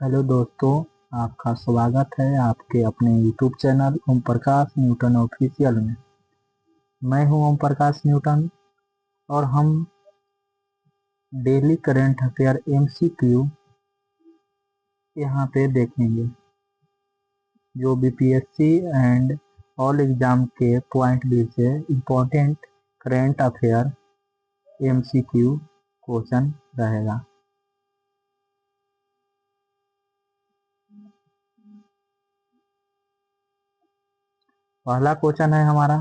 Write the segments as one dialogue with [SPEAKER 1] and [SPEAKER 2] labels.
[SPEAKER 1] Hello दोस्तों, आपका स्वागत है आपके अपने YouTube channel Om Prakash Newton official में। मैं हूं ओम प्रकाश न्यूटन और हम डेली करंट अफेयर एमसीक्यू यहाँ पे देखेंगे, जो बीपीएससी एंड ऑल एग्जाम के पॉइंट व्यू से important current affair MCQ question रहेगा। पहला क्वेश्चन है हमारा,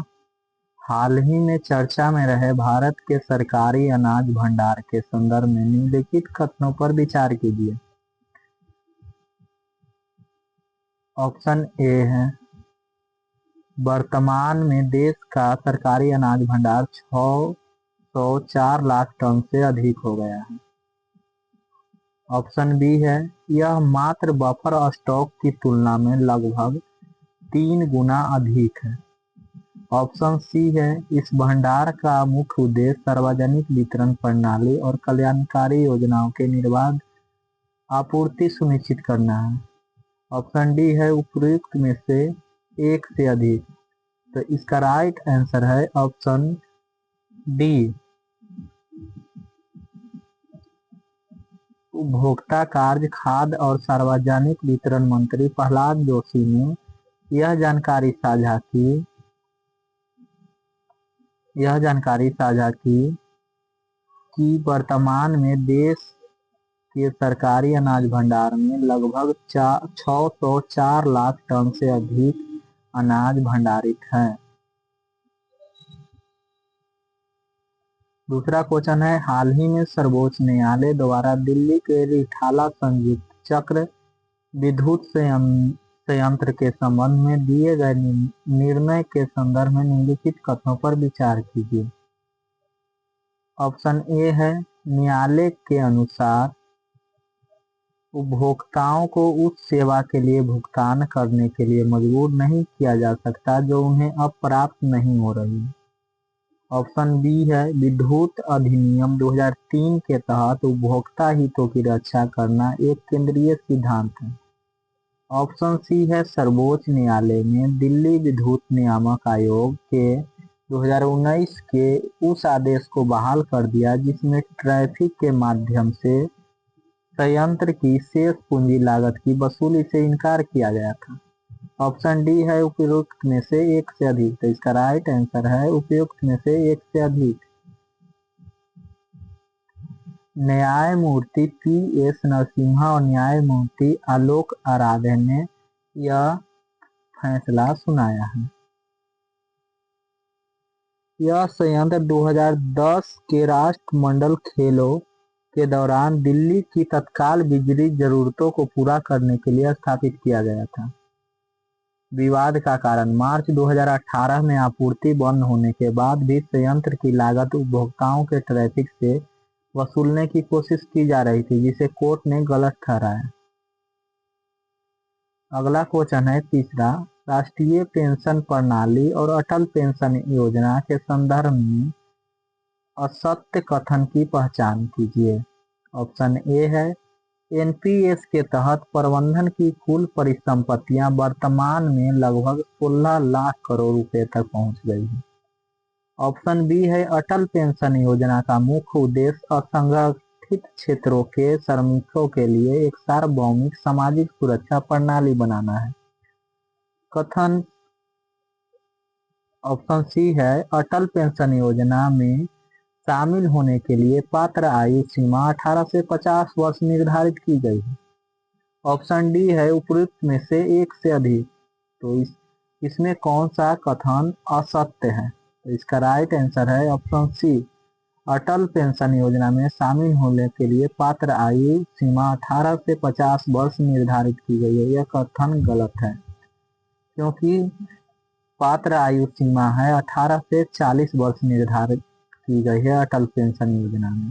[SPEAKER 1] हाल ही में चर्चा में रहे भारत के सरकारी अनाज भंडार के संदर्भ में निम्नलिखित कथनों पर विचार कीजिए। ऑप्शन ए है, वर्तमान में देश का सरकारी अनाज भंडार 604 लाख टन से अधिक हो गया है। ऑप्शन बी है, यह मात्र बफर स्टॉक की तुलना में लगभग 3 गुना अधिक है। ऑप्शन सी है, इस भंडार का मुख्य उद्देश्य सार्वजनिक वितरण प्रणाली और कल्याणकारी योजनाओं के निर्बाध आपूर्ति सुनिश्चित करना है। ऑप्शन डी है, उपयुक्त में से एक से अधिक। तो इसका राइट आंसर है ऑप्शन डी। उपभोक्ता कार्य, खाद्य और सार्वजनिक वितरण मंत्री प्रहलाद जोशी ने यह जानकारी साझा की कि वर्तमान में देश के सरकारी अनाज भंडार में लगभग 604 लाख टन से अधिक अनाज भंडारित है। दूसरा क्वेश्चन है, हाल ही में सर्वोच्च न्यायालय द्वारा दिल्ली के रिठाला संयुक्त चक्र विद्युत संयंत्र के संबंध में दिए गए निर्णय के संदर्भ में निम्नलिखित कथनों पर विचार कीजिए। ऑप्शन ए है, न्यायालय के अनुसार उपभोक्ताओं को उस सेवा के लिए भुगतान करने के लिए मजबूर नहीं किया जा सकता जो उन्हें अब प्राप्त नहीं हो रही है। ऑप्शन बी है, विद्युत अधिनियम 2003 के तहत उपभोक्ता हितों की रक्षा करना एक केंद्रीय सिद्धांत है। ऑप्शन सी है, सर्वोच्च न्यायालय ने दिल्ली विद्युत नियामक आयोग के 2019 के उस आदेश को बहाल कर दिया जिसमें ट्रैफिक के माध्यम से संयंत्र की शेष पूंजी लागत की वसूली से इनकार किया गया था। ऑप्शन डी है, उपयुक्त में से एक से अधिक। तो इसका राइट आंसर है उपयुक्त में से एक से अधिक। न्यायमूर्ति पी.एस. नरसिम्हा और न्यायमूर्ति आलोक आराधे ने यह फैसला सुनाया है। यह संयंत्र 2010 के राष्ट्रमंडल खेलों के दौरान दिल्ली की तत्काल बिजली जरूरतों को पूरा करने के लिए स्थापित किया गया था। विवाद का कारण, मार्च 2018 में आपूर्ति बंद होने के बाद भी संयंत्र की लागत उपभोक्ताओं के ट्रैफिक से वसूलने की कोशिश की जा रही थी, जिसे कोर्ट ने गलत ठहराया। अगला क्वेश्चन है तीसरा, राष्ट्रीय पेंशन प्रणाली और अटल पेंशन योजना के संदर्भ में असत्य कथन की पहचान कीजिए। ऑप्शन ए है, एनपीएस के तहत प्रबंधन की कुल परिसंपत्तियां वर्तमान में लगभग 16 लाख करोड़ रुपए तक पहुंच गई है। ऑप्शन बी है, अटल पेंशन योजना का मुख्य उद्देश्य असंगठित क्षेत्रों के श्रमिकों के लिए एक सार्वभौमिक सामाजिक सुरक्षा प्रणाली बनाना है। कथन ऑप्शन सी है, अटल पेंशन योजना में शामिल होने के लिए पात्र आयु सीमा 18 से 50 वर्ष निर्धारित की गई है। ऑप्शन डी है, उपयुक्त में से एक से अधिक। तो इसमें कौन सा कथन असत्य है? तो इसका राइट आंसर है ऑप्शन सी, अटल पेंशन योजना में शामिल होने के लिए पात्र आयु सीमा 18 से 50 वर्ष निर्धारित की गई है। यह कथन गलत है, क्योंकि पात्र आयु सीमा है 18 से 40 वर्ष निर्धारित की गई है अटल पेंशन योजना में।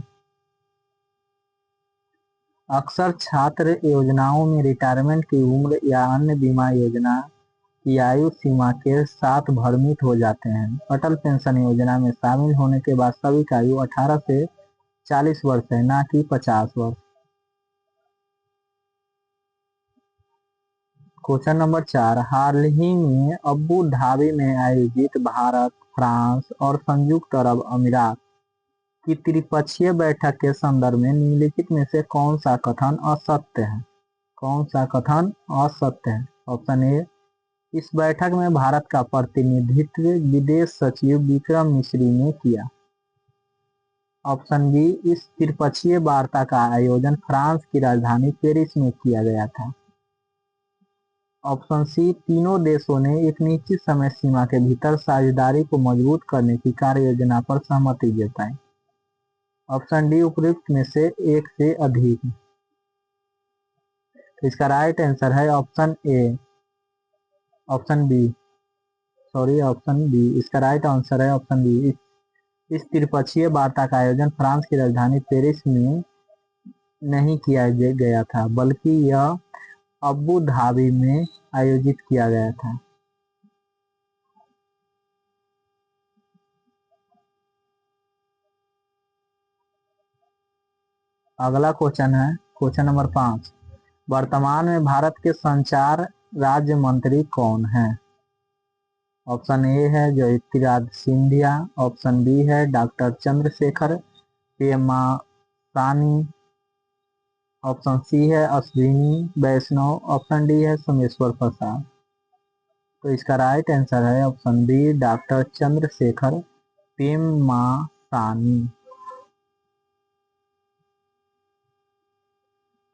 [SPEAKER 1] अक्सर छात्र योजनाओं में रिटायरमेंट की उम्र या अन्य बीमा योजना की आयु सीमा के साथ भ्रमित हो जाते हैं। अटल पेंशन योजना में शामिल होने के बाद सभी की आयु 18 से 40 वर्ष है, ना कि 50 वर्ष। क्वेश्चन नंबर 4, हाल ही में अबू धाबी में आयोजित भारत, फ्रांस और संयुक्त अरब अमीरात की त्रिपक्षीय बैठक के संदर्भ में निम्नलिखित में से कौन सा कथन असत्य है? कौन सा कथन असत्य है? ऑप्शन ए, इस बैठक में भारत का प्रतिनिधित्व विदेश सचिव विक्रम मिश्री ने किया। ऑप्शन बी, इस त्रिपक्षीय वार्ता का आयोजन फ्रांस की राजधानी पेरिस में किया गया था। ऑप्शन सी, तीनों देशों ने एक निश्चित समय सीमा के भीतर साझेदारी को मजबूत करने की कार्य योजना पर सहमति जताई। ऑप्शन डी, उपयुक्त में से एक से अधिक। तो इसका राइट आंसर है option A, option B, option B. इसका राइट आंसर है ऑप्शन बी। इस त्रिपक्षीय वार्ता का आयोजन फ्रांस की राजधानी पेरिस में नहीं किया गया था, बल्कि यह अबू धाबी में आयोजित किया गया था। अगला क्वेश्चन है क्वेश्चन नंबर 5, वर्तमान में भारत के संचार राज्य मंत्री कौन है? ऑप्शन ए है ज्योतिरादित्य सिंधिया, ऑप्शन बी है doctor Chandrasekhar Pemmasani, option C है अश्विनी वैष्णव, ऑप्शन डी है सोमेश्वर प्रसाद। तो इसका राइट आंसर है option B, doctor Chandrasekhar Pemmasani.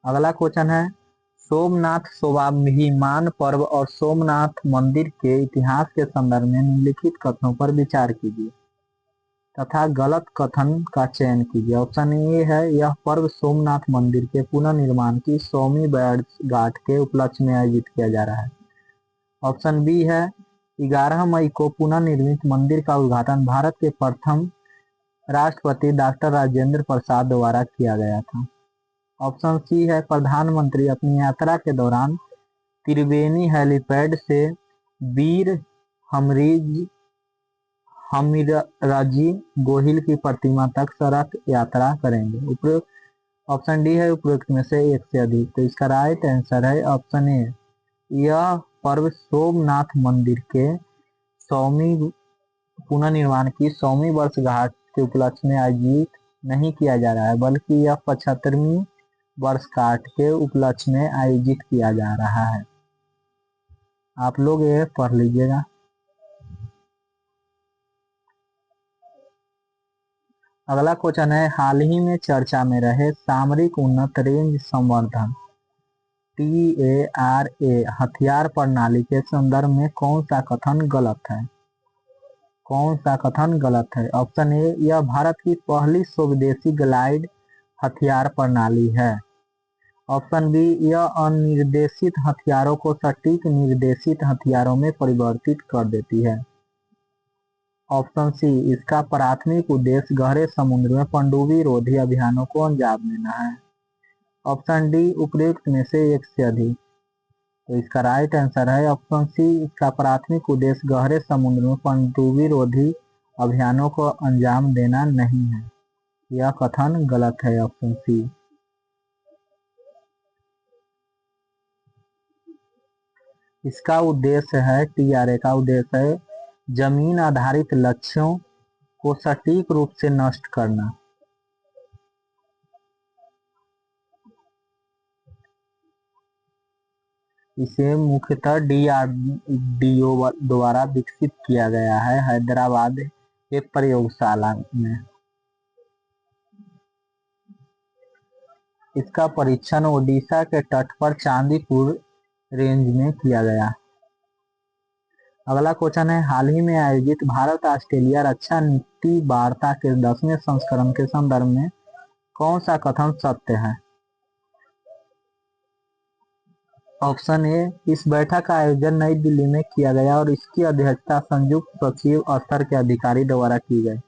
[SPEAKER 1] अगला क्वेश्चन है, सोमनाथ स्वाभिमान पर्व और सोमनाथ मंदिर के इतिहास के संदर्भ में निम्नलिखित कथनों पर विचार कीजिए तथा गलत कथन का चयन कीजिए। ऑप्शन ए है, यह पर्व सोमनाथ मंदिर के पुनर्निर्माण की 100वीं वर्षगांठ के उपलक्ष्य में आयोजित किया जा रहा है। ऑप्शन बी है, 11 मई को पुनर्निर्मित मंदिर का उद्घाटन भारत के प्रथम राष्ट्रपति डॉक्टर राजेंद्र प्रसाद द्वारा किया गया था। ऑप्शन सी है, प्रधानमंत्री अपनी यात्रा के दौरान त्रिवेणी हेलीपैड से वीर हमीरजी गोहिल की प्रतिमा तक सड़क यात्रा करेंगे। उपयुक्त ऑप्शन डी है उपयुक्त में से एक से अधिक। तो इसका राइट आंसर है ऑप्शन ए, यह पर्व सोमनाथ मंदिर के 100वीं पुनर्निर्माण की 100वीं वर्षगांठ के उपलक्ष्य में आयोजित नहीं किया जा रहा है, बल्कि यह 75वीं वर्षगांठ के उपलक्ष्य में आयोजित किया जा रहा है। आप लोग ये पढ़ लीजिएगा। अगला क्वेश्चन है, हाल ही में चर्चा में रहे सामरिक उन्नत रेंज संवर्धन TARA हथियार प्रणाली के संदर्भ में कौन सा कथन गलत है? कौन सा कथन गलत है? ऑप्शन ए, यह भारत की पहली स्वदेशी ग्लाइड हथियार प्रणाली है। ऑप्शन बी, यह अनिर्देशित हथियारों को सटीक निर्देशित हथियारों में परिवर्तित कर देती है। ऑप्शन सी, इसका प्राथमिक उद्देश्य गहरे समुद्र में पनडुब्बी रोधी अभियानों को अंजाम देना है। ऑप्शन डी, उपयुक्त में से एक से अधिक। तो इसका राइट आंसर है ऑप्शन सी, इसका प्राथमिक उद्देश्य गहरे समुद्र में पनडुब्बी रोधी अभियानों को अंजाम देना नहीं है। यह कथन गलत है, ऑप्शन सी। इसका उद्देश्य है, TRA का उद्देश्य है जमीन आधारित लक्ष्यों को सटीक रूप से नष्ट करना। इसे मुख्यतः DRDO द्वारा विकसित किया गया है हैदराबाद के प्रयोगशाला में। इसका परीक्षण ओडिशा के तट पर चांदीपुर रेंज में किया गया। अगला क्वेश्चन है, हाल ही में आयोजित भारत ऑस्ट्रेलिया रक्षा नीति वार्ता के 10वें संस्करण के संदर्भ में कौन सा कथन सत्य है? ऑप्शन ए, इस बैठक का आयोजन नई दिल्ली में किया गया और इसकी अध्यक्षता संयुक्त सचिव स्तर के अधिकारी द्वारा की गई।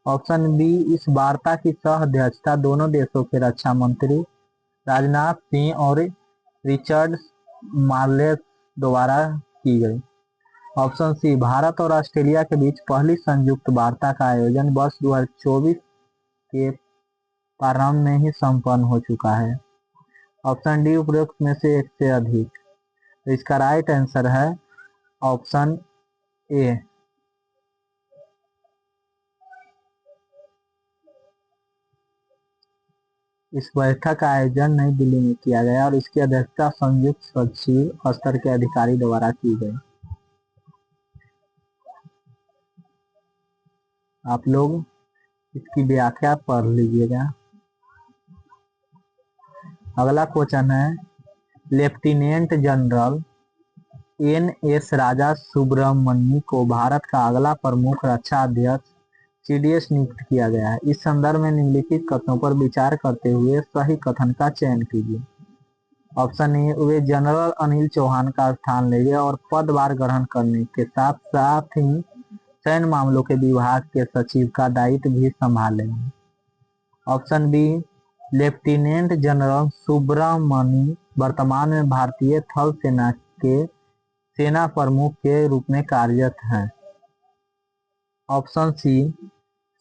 [SPEAKER 1] ऑप्शन बी, इस वार्ता की सह अध्यक्षता दोनों देशों के रक्षा मंत्री राजनाथ सिंह और रिचर्ड मार्लेस द्वारा की गई। ऑप्शन सी, भारत और ऑस्ट्रेलिया के बीच पहली संयुक्त वार्ता का आयोजन वर्ष 2024 के प्रारंभ में ही संपन्न हो चुका है। ऑप्शन डी, उपरोक्त में से एक से अधिक। तो इसका राइट आंसर है ऑप्शन ए। इस बैठक का आयोजन नई दिल्ली में किया गया और इसकी अध्यक्षता संयुक्त सचिव स्तर के अधिकारी द्वारा की गई। आप लोग इसकी व्याख्या पढ़ लीजिएगा। अगला क्वेश्चन है, lieutenant general N S. Raja Subramaniam को भारत का अगला प्रमुख रक्षा अध्यक्ष सीडीएस नियुक्त किया गया है। इस संदर्भ में निम्नलिखित कथनों पर विचार करते हुए सही कथन का चयन कीजिए। ऑप्शन ए, वे जनरल अनिल चौहान का स्थान लेंगे और पदभार ग्रहण करने के साथ साथ ही सैन्य मामलों के विभाग के सचिव का दायित्व भी संभालेंगे। Option B, lieutenant general Subramaniam वर्तमान में भारतीय थल सेना के सेना प्रमुख के रूप में कार्यरत हैं। ऑप्शन सी,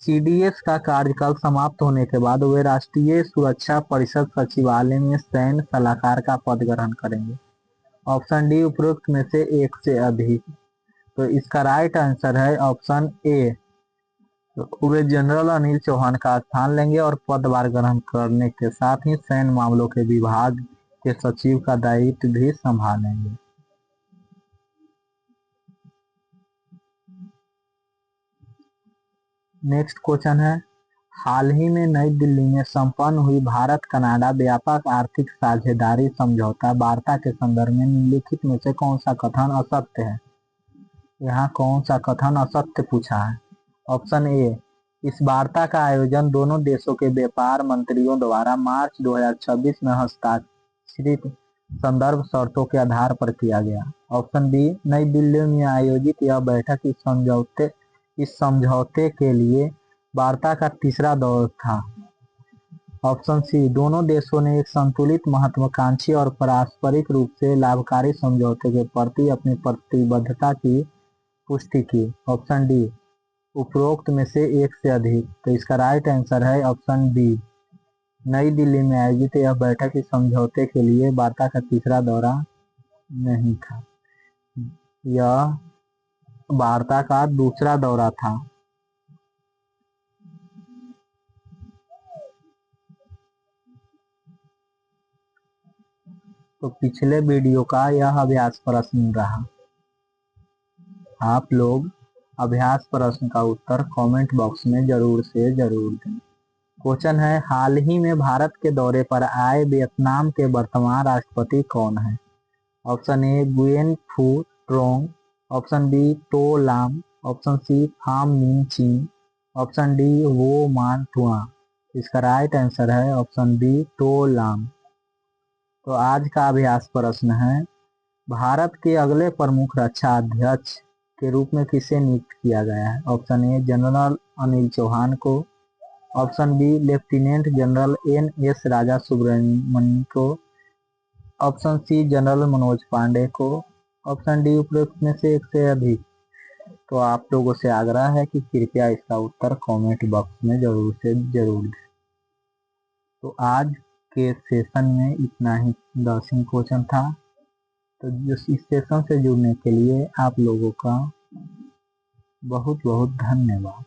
[SPEAKER 1] सीडीएस का कार्यकाल समाप्त होने के बाद वे राष्ट्रीय सुरक्षा परिषद सचिवालय में सैन्य सलाहकार का पद ग्रहण करेंगे। ऑप्शन डी, उपरोक्त में से एक से अधिक। तो इसका राइट आंसर है ऑप्शन ए, वे जनरल अनिल चौहान का स्थान लेंगे और पदभार ग्रहण करने के साथ ही सैन्य मामलों के विभाग के सचिव का दायित्व भी संभालेंगे। नेक्स्ट क्वेश्चन है, हाल ही में नई दिल्ली में संपन्न हुई भारत कनाडा व्यापक आर्थिक साझेदारी समझौता वार्ता के संदर्भ में निम्नलिखित में से कौन सा कथन असत्य है? यहाँ कौन सा कथन असत्य पूछा है। ऑप्शन ए, इस वार्ता का आयोजन दोनों देशों के व्यापार मंत्रियों द्वारा मार्च 2026 में हस्ताक्षरित संदर्भ शर्तों के आधार पर किया गया। ऑप्शन बी, नई दिल्ली में आयोजित यह बैठक इस समझौते के लिए वार्ता का तीसरा दौर था। ऑप्शन सी, दोनों देशों ने एक संतुलित, महत्वाकांक्षी और पारस्परिक रूप से लाभकारी समझौते के प्रति अपनी प्रतिबद्धता की पुष्टि की। ऑप्शन डी, उपरोक्त में से एक से अधिक। तो इसका राइट आंसर है ऑप्शन बी, नई दिल्ली में आयोजित यह बैठक इस समझौते के लिए वार्ता का तीसरा दौरा नहीं था, यह वार्ता का दूसरा दौरा था। तो पिछले वीडियो का यह अभ्यास प्रश्न रहा। आप लोग अभ्यास प्रश्न का उत्तर कमेंट बॉक्स में जरूर से जरूर दें। क्वेश्चन है, हाल ही में भारत के दौरे पर आए वियतनाम के वर्तमान राष्ट्रपति कौन है? ऑप्शन ए, गुयेन फू ट्रोंग। ऑप्शन बी, तो लाम। ऑप्शन सी, फाम मिन चिन। ऑप्शन डी, वो मान तुआ। इसका राइट आंसर है ऑप्शन बी, तो लाम। तो आज का अभ्यास प्रश्न है, भारत के अगले प्रमुख रक्षा अध्यक्ष के रूप में किसे नियुक्त किया गया है? Option A, general Anil Chauhan को। Option B, lieutenant general N S. Raja Subramaniam को। Option C, general Manoj Pande को। ऑप्शन डी, उपरोक्त में से एक से अधिक। तो आप लोगों से आग्रह है कि कृपया इसका उत्तर कमेंट बॉक्स में जरूर से जरूर दें। तो आज के सेशन में इतना ही 10 क्वेश्चन था। तो इस सेशन से जुड़ने के लिए आप लोगों का बहुत बहुत धन्यवाद।